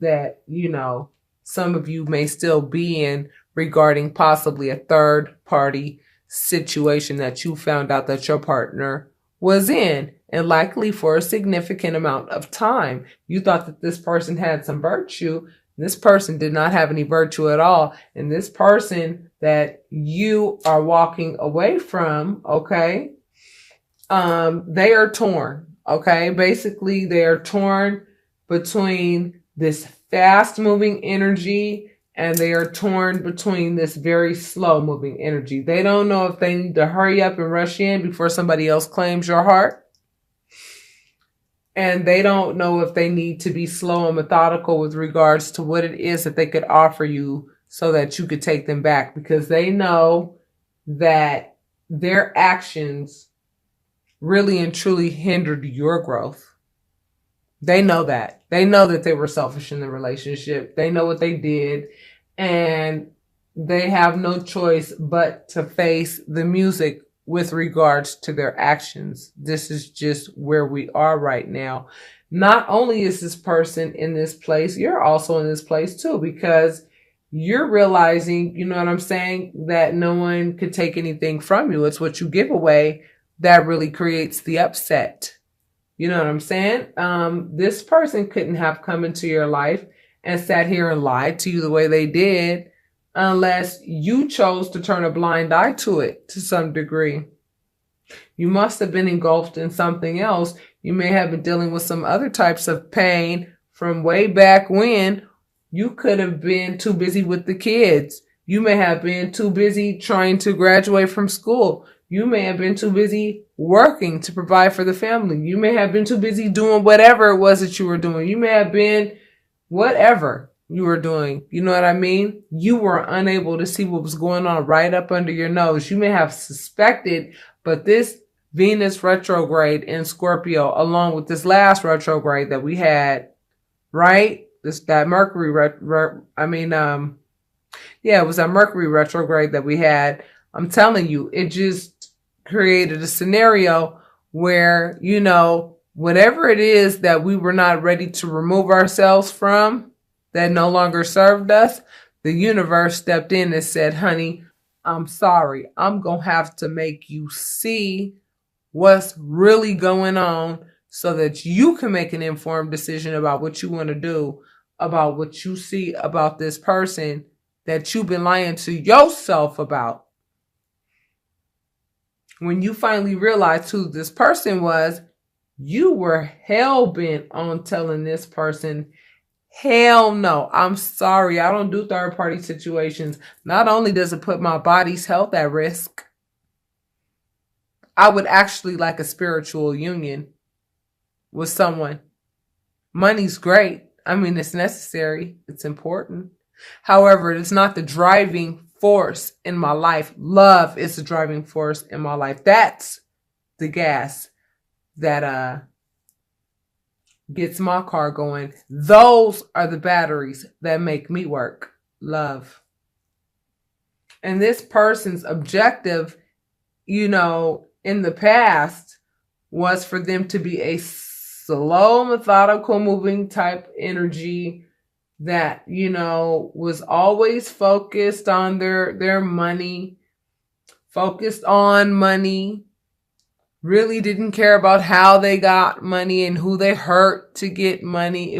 that, some of you may still be in regarding possibly a third party situation that you found out that your partner was in, and likely for a significant amount of time. You thought that this person had some virtue. This person did not have any virtue at all. And this person that you are walking away from, okay, they are torn, okay? Basically, they are torn between this fast moving energy and they are torn between this very slow moving energy. They don't know if they need to hurry up and rush in before somebody else claims your heart. And they don't know if they need to be slow and methodical with regards to what it is that they could offer you so that you could take them back, because they know that their actions really and truly hindered your growth. They know that. They know that they were selfish in the relationship. They know what they did, and they have no choice but to face the music with regards to their actions. This is just where we are right now. Not only is this person in this place, you're also in this place too, because you're realizing, you know what I'm saying, that no one could take anything from you. It's what you give away that really creates the upset. You know what I'm saying? This person couldn't have come into your life and sat here and lied to you the way they did unless you chose to turn a blind eye to it to some degree. You must have been engulfed in something else. You may have been dealing with some other types of pain from way back when. You could have been too busy with the kids. You may have been too busy trying to graduate from school. You may have been too busy working to provide for the family. You may have been too busy doing whatever it was that you were doing. You may have been whatever you were doing. You know what I mean? You were unable to see what was going on right up under your nose. You may have suspected, but this Venus retrograde in Scorpio, along with this last retrograde that we had, right? That Mercury, it was that Mercury retrograde that we had. I'm telling you, it just created a scenario where, whatever it is that we were not ready to remove ourselves from that no longer served us, the universe stepped in and said, honey, I'm sorry. I'm going to have to make you see what's really going on so that you can make an informed decision about what you want to do, about what you see about this person that you've been lying to yourself about. When you finally realized who this person was, you were hell-bent on telling this person, hell no, I'm sorry, I don't do third-party situations. Not only does it put my body's health at risk, I would actually like a spiritual union with someone. Money's great. I mean, it's necessary. It's important. However, it's not the driving force in my life. Love is the driving force in my life. That's the gas that gets my car going. Those are the batteries that make me work. Love. And this person's objective, in the past was for them to be a slow, methodical moving type energy that, was always focused on their money, focused on money, really didn't care about how they got money and who they hurt to get money.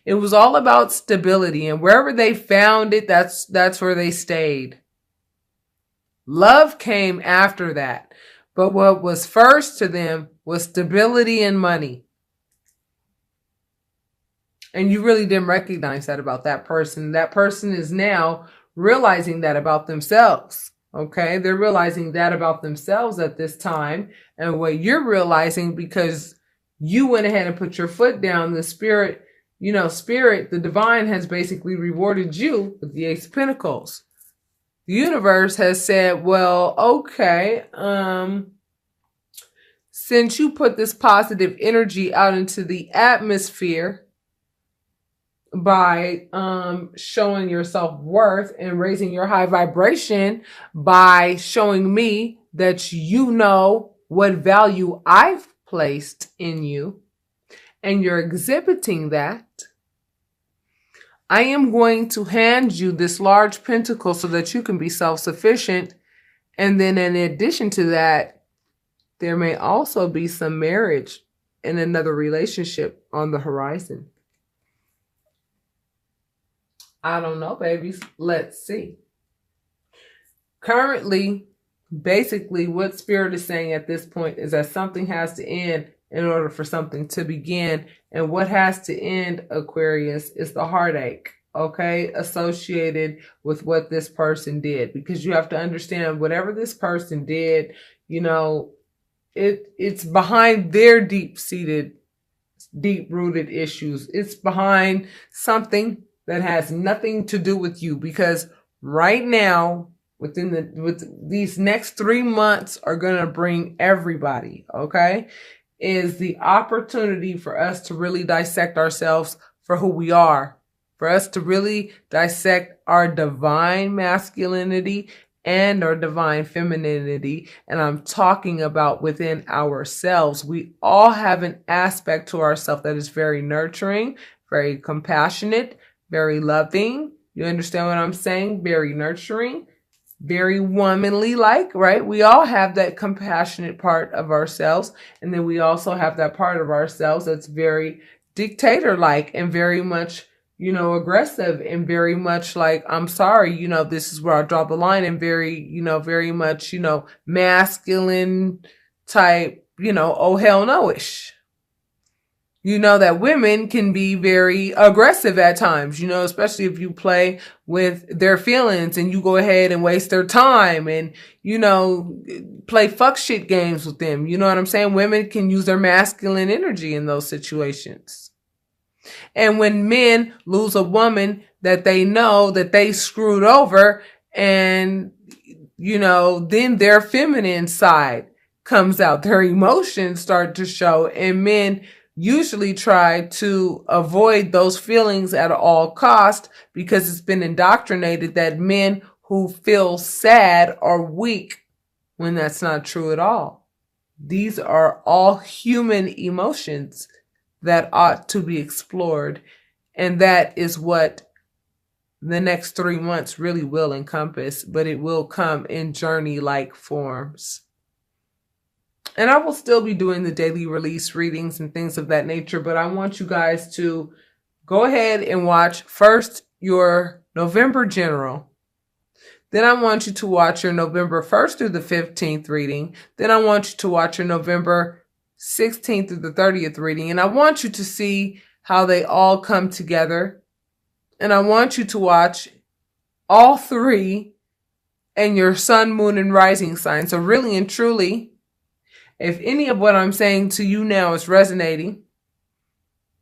It was all about stability, and wherever they found it, that's where they stayed. Love came after that. But what was first to them was stability and money. And you really didn't recognize that about that person. That person is now realizing that about themselves. Okay? They're realizing that about themselves at this time. And what you're realizing, because you went ahead and put your foot down, the spirit, the divine has basically rewarded you with the Ace of Pentacles. The universe has said, well, okay, since you put this positive energy out into the atmosphere, by showing your self-worth and raising your high vibration, by showing me that you know what value I've placed in you, and you're exhibiting that, I am going to hand you this large pentacle so that you can be self-sufficient. And then in addition to that, there may also be some marriage and another relationship on the horizon. I don't know, babies. Let's see. Currently, basically what Spirit is saying at this point is that something has to end in order for something to begin. And what has to end, Aquarius, is the heartache, okay, associated with what this person did. Because you have to understand, whatever this person did, you know, it's behind their deep-seated, deep-rooted issues. It's behind something that has nothing to do with you. Because right now, with these next 3 months are going to bring everybody, okay, is the opportunity for us to really dissect ourselves for who we are, for us to really dissect our divine masculinity and our divine femininity. And I'm talking about within ourselves. We all have an aspect to ourselves that is very nurturing, very compassionate, very loving. You understand what I'm saying? Very nurturing, very womanly like, right? We all have that compassionate part of ourselves. And then we also have that part of ourselves that's very dictator like and very much, you know, aggressive and very much like, I'm sorry, you know, this is where I draw the line, and very, you know, very much, you know, masculine type, you know, oh hell no-ish. You know that women can be very aggressive at times, you know, especially if you play with their feelings and you go ahead and waste their time and, you know, play fuck shit games with them. You know what I'm saying? Women can use their masculine energy in those situations. And when men lose a woman that they know that they screwed over, and, you know, then their feminine side comes out, their emotions start to show, and men usually try to avoid those feelings at all cost because it's been indoctrinated that men who feel sad are weak, when that's not true at all. These are all human emotions that ought to be explored. And that is what the next 3 months really will encompass, but it will come in journey-like forms. And I will still be doing the daily release readings and things of that nature, but I want you guys to go ahead and watch first your November general. Then I want you to watch your November 1st through the 15th reading. Then I want you to watch your November 16th through the 30th reading. And I want you to see how they all come together. And I want you to watch all 3 and your sun, moon, and rising sign. So really and truly, if any of what I'm saying to you now is resonating,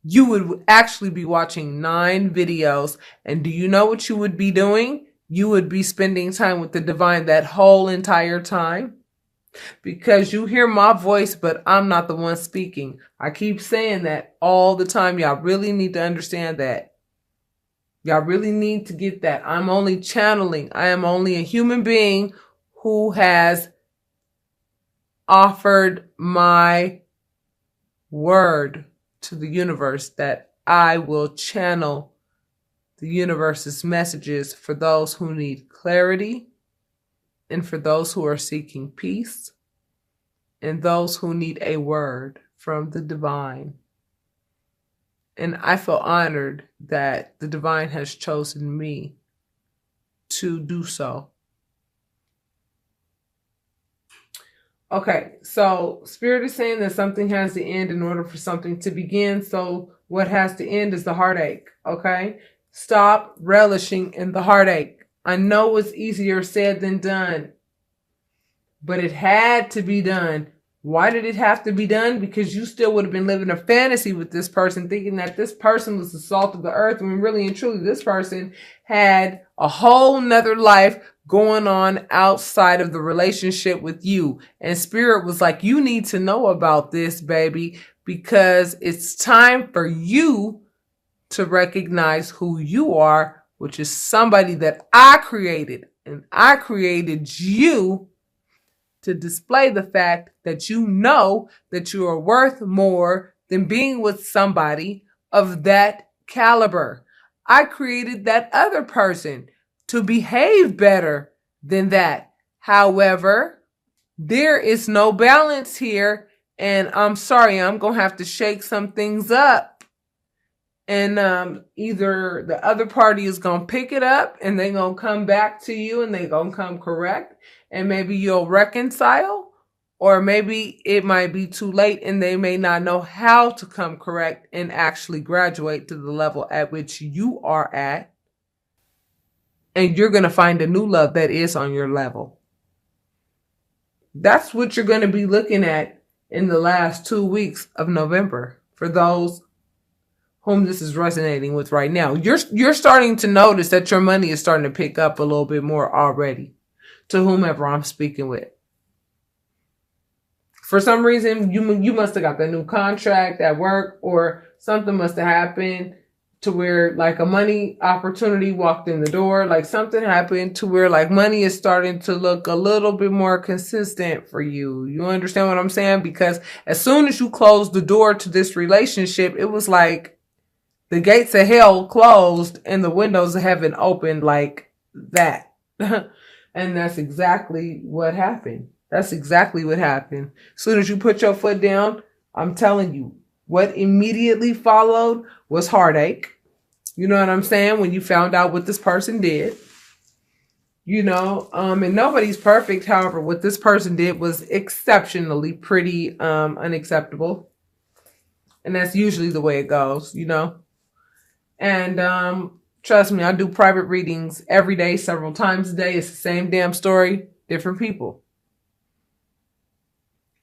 you would actually be watching 9 videos. And do you know what you would be doing? You would be spending time with the divine that whole entire time. Because you hear my voice, but I'm not the one speaking. I keep saying that all the time. Y'all really need to understand that. Y'all really need to get that. I'm only channeling. I am only a human being who has offered my word to the universe that I will channel the universe's messages for those who need clarity, and for those who are seeking peace, and those who need a word from the divine. And I feel honored that the divine has chosen me to do so. Okay, so Spirit is saying that something has to end in order for something to begin. So what has to end is the heartache, okay? Stop relishing in the heartache. I know it's easier said than done, but it had to be done. Why did it have to be done? Because you still would have been living a fantasy with this person, thinking that this person was the salt of the earth, when really and truly this person had a whole nother life going on outside of the relationship with you. And Spirit was like, you need to know about this, baby, because it's time for you to recognize who you are, which is somebody that I created. And I created you to display the fact that you know that you are worth more than being with somebody of that caliber. I created that other person to behave better than that. However, there is no balance here, and I'm sorry, I'm going to have to shake some things up. And either the other party is going to pick it up and they're going to come back to you and they're going to come correct, and maybe you'll reconcile, or maybe it might be too late and they may not know how to come correct and actually graduate to the level at which you are at. And you're going to find a new love that is on your level. That's what you're going to be looking at in the last 2 weeks of November for those whom this is resonating with right now. You're starting to notice that your money is starting to pick up a little bit more already, to whomever I'm speaking with. For some reason, you must have got the new contract at work, or something must have happened to where like a money opportunity walked in the door. Like something happened to where like money is starting to look a little bit more consistent for you. You understand what I'm saying? Because as soon as you closed the door to this relationship, it was like the gates of hell closed and the windows of heaven opened like that. And that's exactly what happened. That's exactly what happened. As soon as you put your foot down, I'm telling you, what immediately followed was heartache. You know what I'm saying? When you found out what this person did, and nobody's perfect. However, what this person did was exceptionally pretty unacceptable. And that's usually the way it goes, And trust me, I do private readings every day, several times a day. It's the same damn story, different people.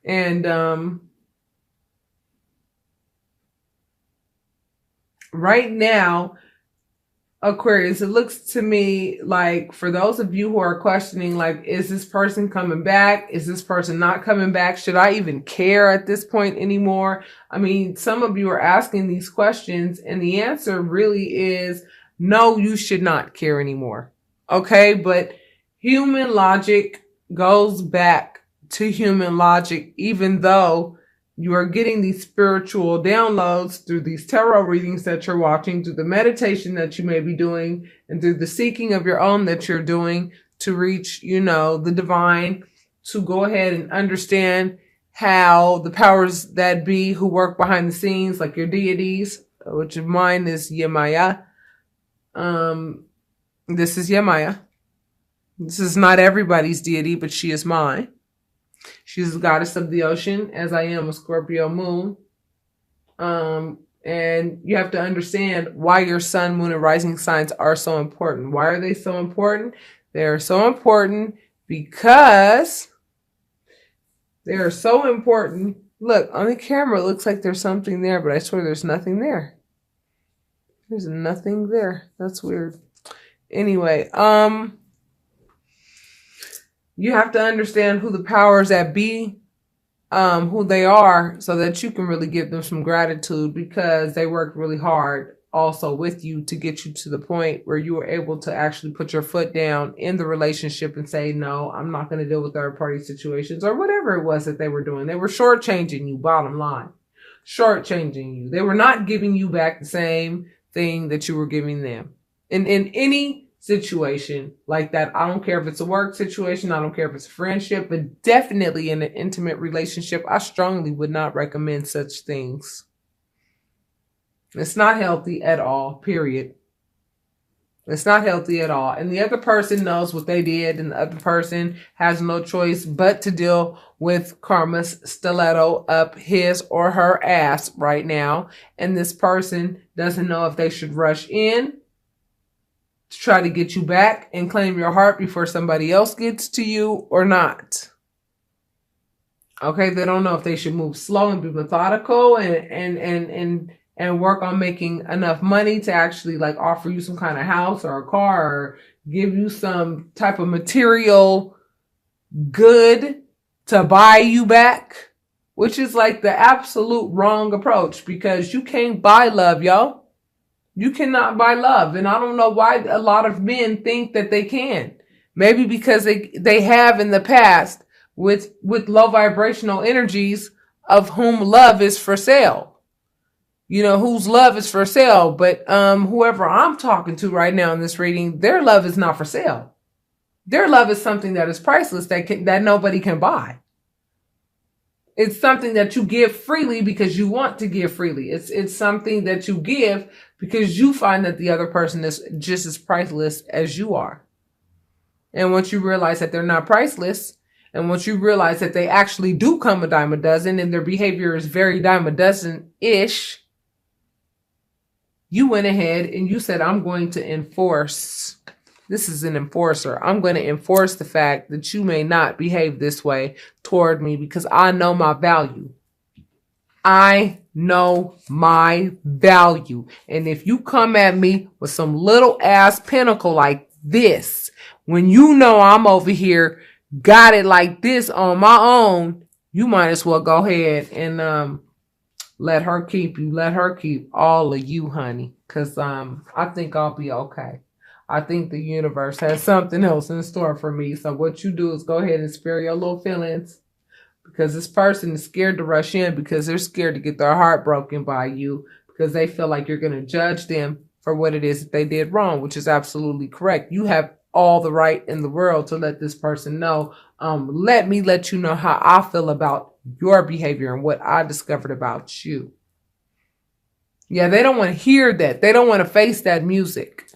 And right now, Aquarius, it looks to me like for those of you who are questioning, like, is this person coming back? Is this person not coming back? Should I even care at this point anymore? I mean, some of you are asking these questions, and the answer really is no, you should not care anymore. Okay, but human logic goes back to human logic, even though you are getting these spiritual downloads through these tarot readings that you're watching, through the meditation that you may be doing, and through the seeking of your own that you're doing to reach, the divine, to go ahead and understand how the powers that be who work behind the scenes, like your deities, which of mine is Yemaya. This is Yemaya. This is not everybody's deity, but she is mine. She's the goddess of the ocean, as I am a Scorpio moon. And you have to understand why your sun, moon, and rising signs are so important. Why are they so important? They're so important because they're so important. Look, on the camera, it looks like there's something there, but I swear there's nothing there. There's nothing there. That's weird. Anyway, you have to understand who the powers that be, who they are, so that you can really give them some gratitude, because they worked really hard also with you to get you to the point where you were able to actually put your foot down in the relationship and say, no, I'm not going to deal with third party situations, or whatever it was that they were doing. They were shortchanging you, bottom line. Shortchanging you. They were not giving you back the same thing that you were giving them. In any situation like that, I don't care if it's a work situation, I don't care if it's a friendship, but definitely in an intimate relationship, I strongly would not recommend such things. It's not healthy at all, period. It's not healthy at all. And the other person knows what they did, and the other person has no choice but to deal with karma's stiletto up his or her ass right now. And this person doesn't know if they should rush in to try to get you back and claim your heart before somebody else gets to you or not. Okay, they don't know if they should move slow and be methodical and work on making enough money to actually like offer you some kind of house or a car, or give you some type of material good to buy you back, which is like the absolute wrong approach, because you can't buy love, yo. You cannot buy love. And I don't know why a lot of men think that they can. Maybe because they have in the past with low vibrational energies of whom love is for sale. whose love is for sale. But whoever I'm talking to right now in this reading, their love is not for sale. Their love is something that is priceless, that nobody can buy. It's something that you give freely because you want to give freely. It's something that you give because you find that the other person is just as priceless as you are. And once you realize that they're not priceless, and once you realize that they actually do come a dime a dozen and their behavior is very dime a dozen-ish, you went ahead and you said, I'm going to enforce. This is an enforcer. I'm going to enforce the fact that you may not behave this way toward me because I know my value. I know my value. And if you come at me with some little ass pinnacle like this, when you know I'm over here, got it like this on my own, you might as well go ahead and let her keep you. Let her keep all of you, honey. Because I think I'll be okay. I think the universe has something else in store for me. So what you do is go ahead and spare your little feelings. Because this person is scared to rush in because they're scared to get their heart broken by you. Because they feel like you're going to judge them for what it is that they did wrong, which is absolutely correct. You have all the right in the world to let this person know. Let me let you know how I feel about your behavior and what I discovered about you. Yeah, they don't want to hear that. They don't want to face that music.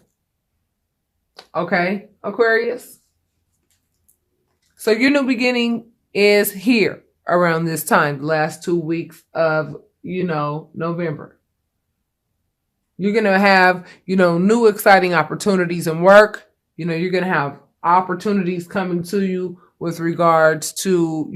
Okay, Aquarius? So your new beginning is here around this time, the last 2 weeks of, November. You're going to have, new exciting opportunities in work. You're going to have opportunities coming to you with regards to,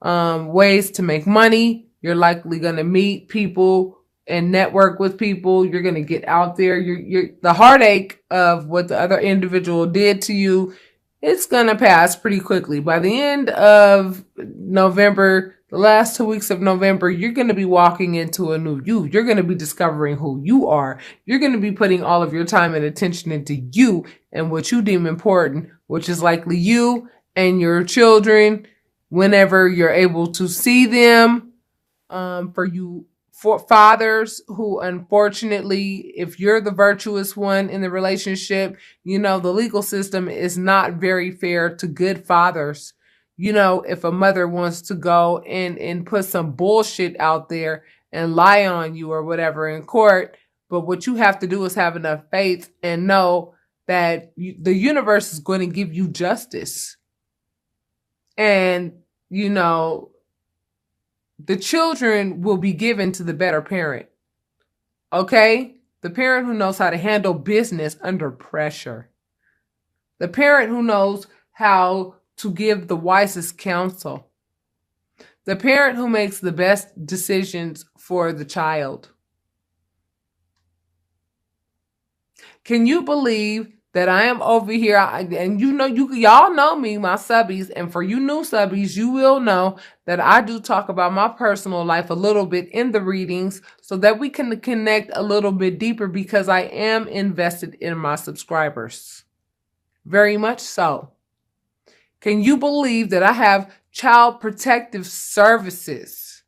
ways to make money. You're likely going to meet people and network with people. You're going to get out there. You're the heartache of what the other individual did to you, it's going to pass pretty quickly. By the end of November, the last 2 weeks of November, you're going to be walking into a new you. You're going to be discovering who you are. You're going to be putting all of your time and attention into you and what you deem important, which is likely you and your children whenever you're able to see them. For fathers who, unfortunately, if you're the virtuous one in the relationship, the legal system is not very fair to good fathers. If a mother wants to go and put some bullshit out there and lie on you or whatever in court, but what you have to do is have enough faith and know that the universe is going to give you justice. And, the children will be given to the better parent. Okay? The parent who knows how to handle business under pressure. The parent who knows how to give the wisest counsel. The parent who makes the best decisions for the child. Can you believe that I am over here? And y'all know me, my subbies. And for you new subbies, you will know that I do talk about my personal life a little bit in the readings so that we can connect a little bit deeper because I am invested in my subscribers. Very much so. Can you believe that I have Child Protective Services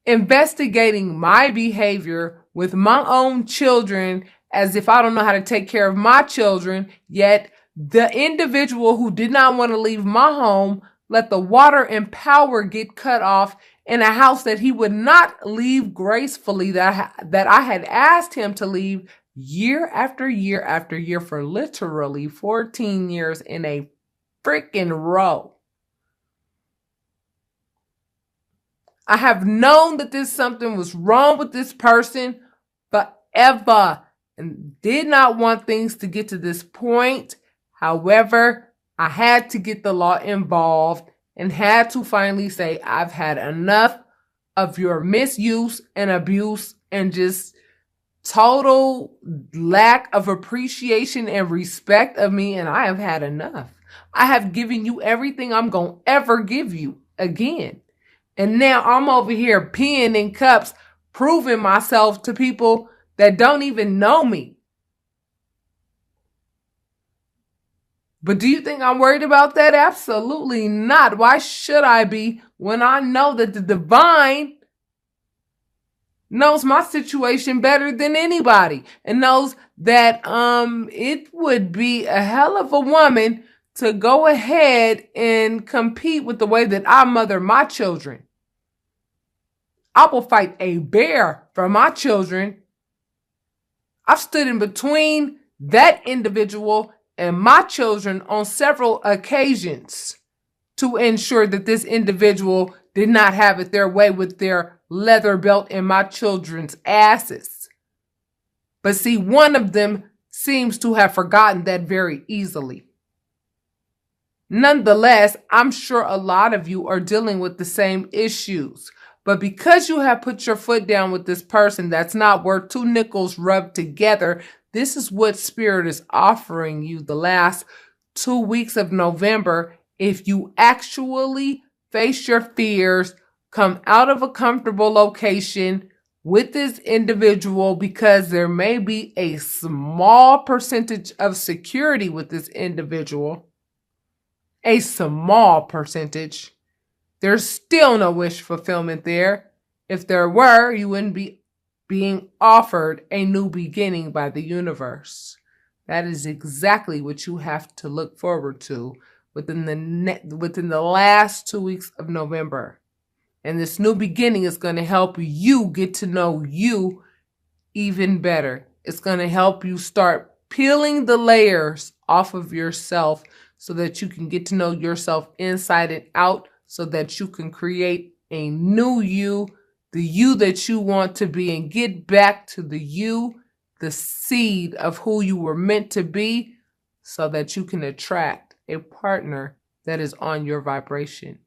investigating my behavior with my own children as if I don't know how to take care of my children, yet the individual who did not want to leave my home let the water and power get cut off in a house that he would not leave gracefully, that I had asked him to leave year after year after year for literally 14 years in a freaking row. I have known that something was wrong with this person forever and did not want things to get to this point. However, I had to get the law involved and had to finally say, I've had enough of your misuse and abuse and just total lack of appreciation and respect of me. And I have had enough. I have given you everything I'm going to ever give you again. And now I'm over here peeing in cups, proving myself to people that don't even know me. But do you think I'm worried about that? Absolutely not. Why should I be when I know that the divine knows my situation better than anybody and knows that it would be a hell of a woman to go ahead and compete with the way that I mother my children. I will fight a bear for my children. I've stood in between that individual and my children on several occasions to ensure that this individual did not have it their way with their leather belt in my children's asses. But see, one of them seems to have forgotten that very easily. Nonetheless, I'm sure a lot of you are dealing with the same issues. But because you have put your foot down with this person that's not worth two nickels rubbed together, this is what Spirit is offering you the last 2 weeks of November. If you actually face your fears, come out of a comfortable location with this individual, because there may be a small percentage of security with this individual, a small percentage. There's still no wish fulfillment there. If there were, you wouldn't be being offered a new beginning by the universe. That is exactly what you have to look forward to within the last 2 weeks of November. And this new beginning is going to help you get to know you even better. It's going to help you start peeling the layers off of yourself so that you can get to know yourself inside and out, so that you can create a new you, the you that you want to be, and get back to the you, the seed of who you were meant to be, so that you can attract a partner that is on your vibration.